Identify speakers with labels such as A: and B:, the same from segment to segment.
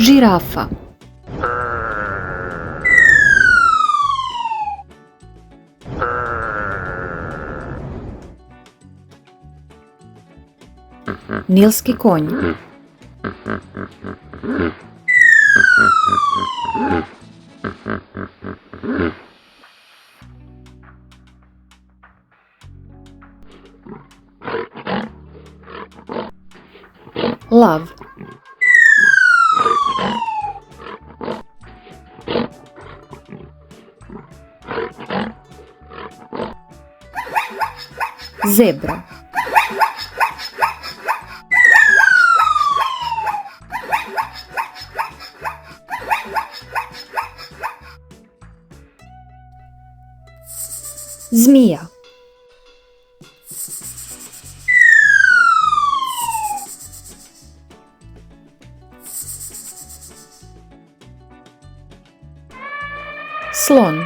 A: Žirafa. Nilski konj. Lav. Zebra. Zmija. Slon.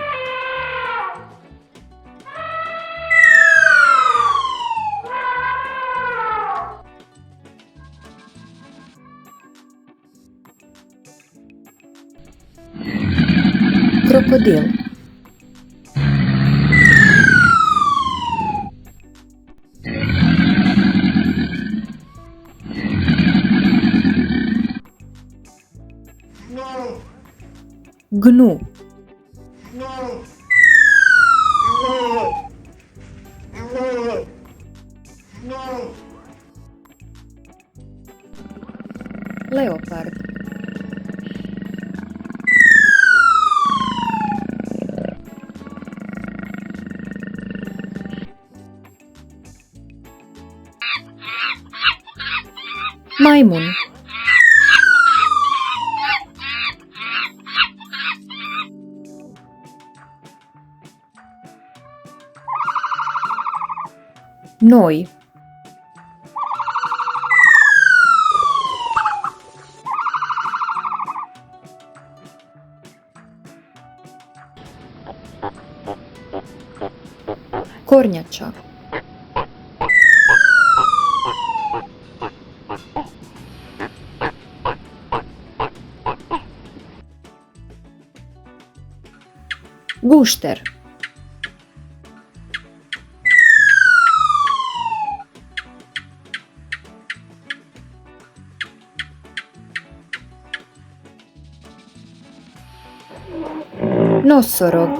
A: Krokodil. Gnu. Leopard. Majmun. Noj. Kornjača. Gušter. Nosorog.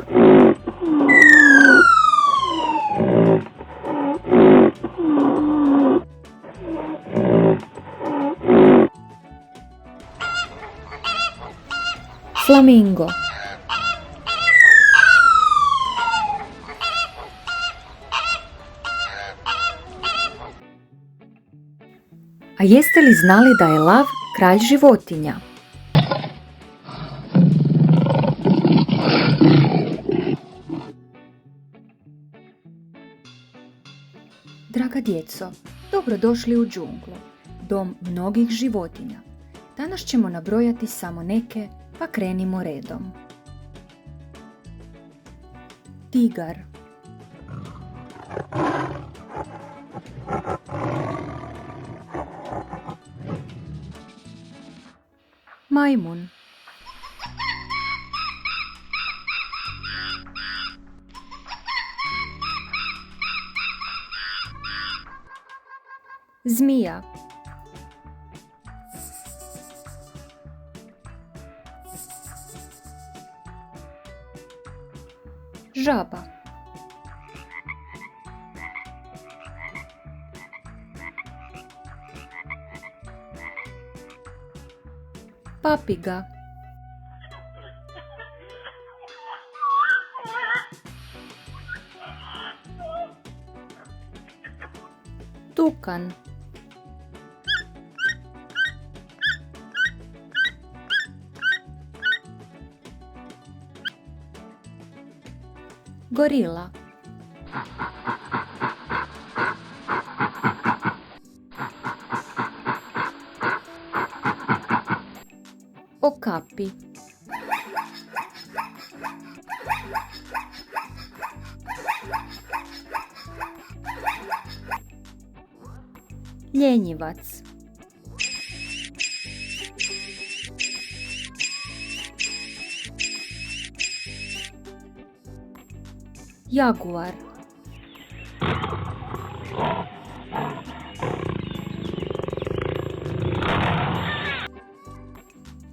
A: Flamingo. A jeste li znali da je lav kralj životinja? Draga djeco, dobrodošli u džunglu, dom mnogih životinja. Danas ćemo nabrojati samo neke, pa krenimo redom. Tigar. Majmun. Zmija. Žaba. Papiga. Tukan. Gorila. Okapi. Ljenjivac. Jaguar.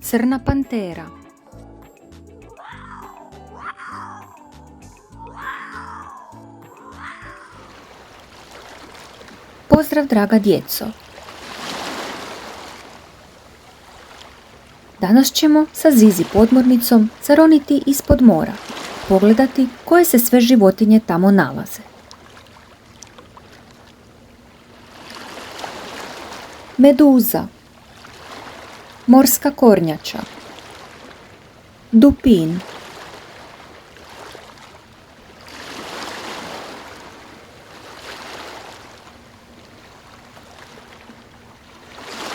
A: Crna pantera. Pozdrav draga djeco! Danas ćemo sa Zizi podmornicom zaroniti ispod mora, pogledati koje se sve životinje tamo nalaze. Meduza, morska kornjača, dupin,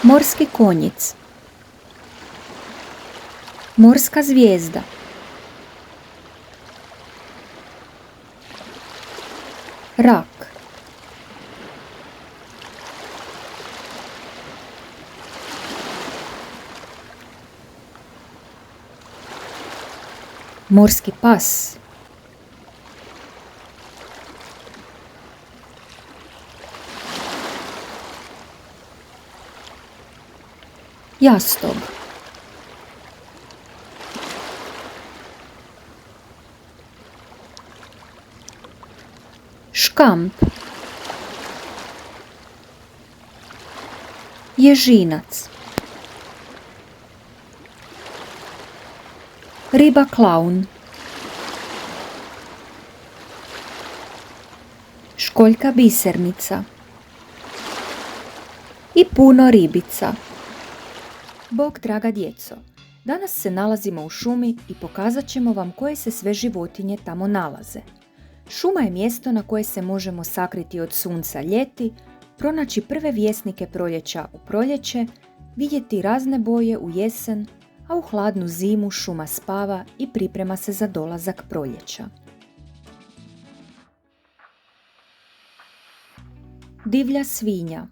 A: morski konjic, morska zvijezda, rak, morski pas, jastog, škamp, ježinac, riba klaun, školjka bisernica i puno ribica. Bog draga djeco, danas se nalazimo u šumi i pokazat ćemo vam koje se sve životinje tamo nalaze. Šuma je mjesto na koje se možemo sakriti od sunca ljeti, pronaći prve vjesnike proljeća u proljeće, vidjeti razne boje u jesen, a u hladnu zimu šuma spava i priprema se za dolazak proljeća. Divlja svinja.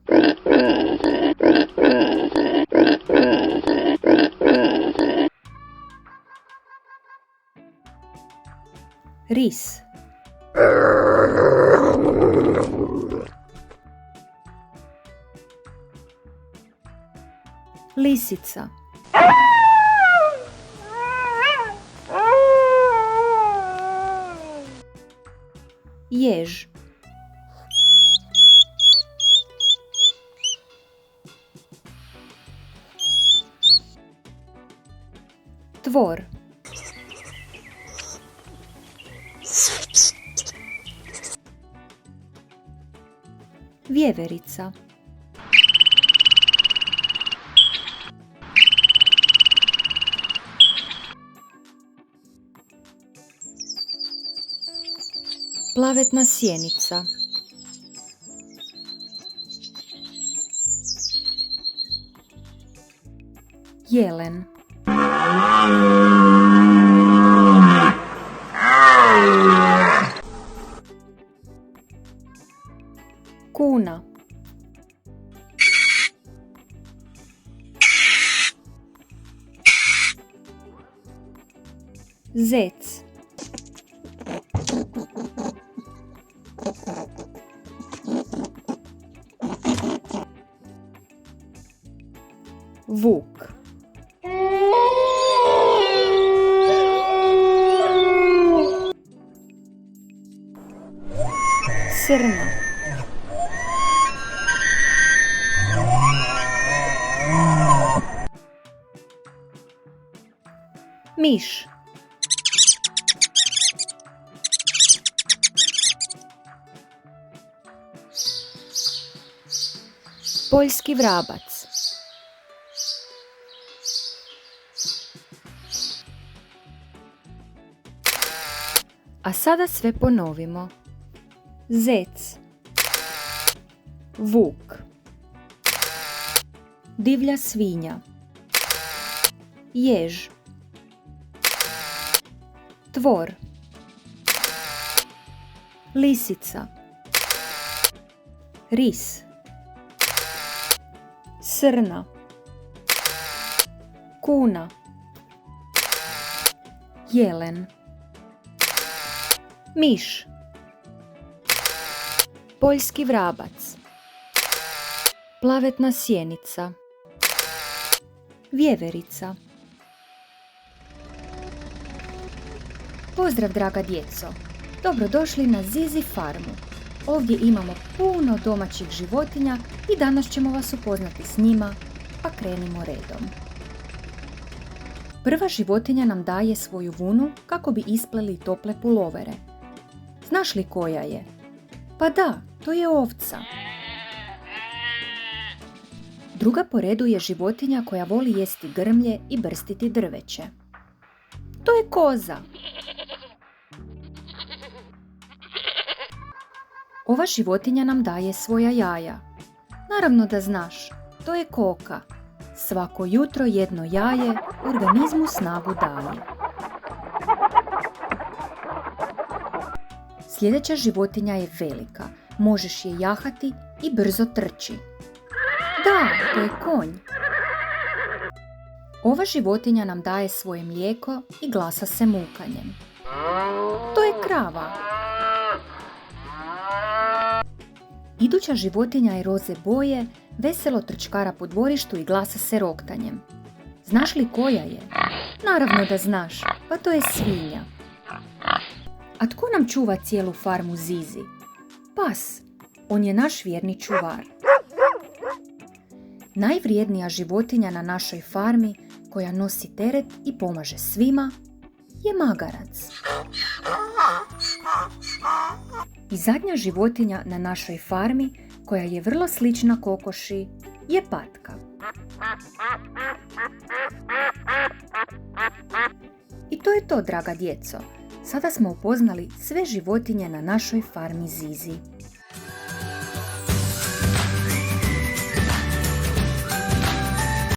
A: Ris. Lisica. Jež. Tvor. Vjeverica. Plavetna sjenica. Jelen. Kuna. Zec. Vuk. Srna. Miš. Poljski vrabac. A sada sve ponovimo. Zec. Vuk. Divlja svinja. Jež. Tvor. Lisica. Ris. Srna. Kuna. Jelen. Miš. poljski vrabac, plavetna sjenica, vjeverica. Pozdrav draga djeco! Dobrodošli na Zizi farmu. Ovdje imamo puno domaćih životinja i danas ćemo vas upoznati s njima, pa krenimo redom. Prva životinja nam daje svoju vunu kako bi ispleli tople pulovere. Znaš li koja je? Pa da, to je ovca. Druga po redu je životinja koja voli jesti grmlje i brstiti drveće. To je koza. Ova životinja nam daje svoja jaja. Naravno da znaš, to je koka. Svako jutro jedno jaje organizmu snagu daje. Sljedeća životinja je velika, možeš je jahati i brzo trči. Da, to je konj. Ova životinja nam daje svoje mlijeko i glasa se mukanjem. To je krava. Iduća životinja je roze boje, veselo trčkara po dvorištu i glasa se roktanjem. Znaš li koja je? Naravno da znaš, pa to je svinja. A tko nam čuva cijelu farmu Zizi? Pas. On je naš vjerni čuvar. Najvrijednija životinja na našoj farmi, koja nosi teret i pomaže svima, je magarac. I zadnja životinja na našoj farmi, koja je vrlo slična kokoši, je patka. I to je to, draga djeco. Sada smo upoznali sve životinje na našoj farmi Zizi.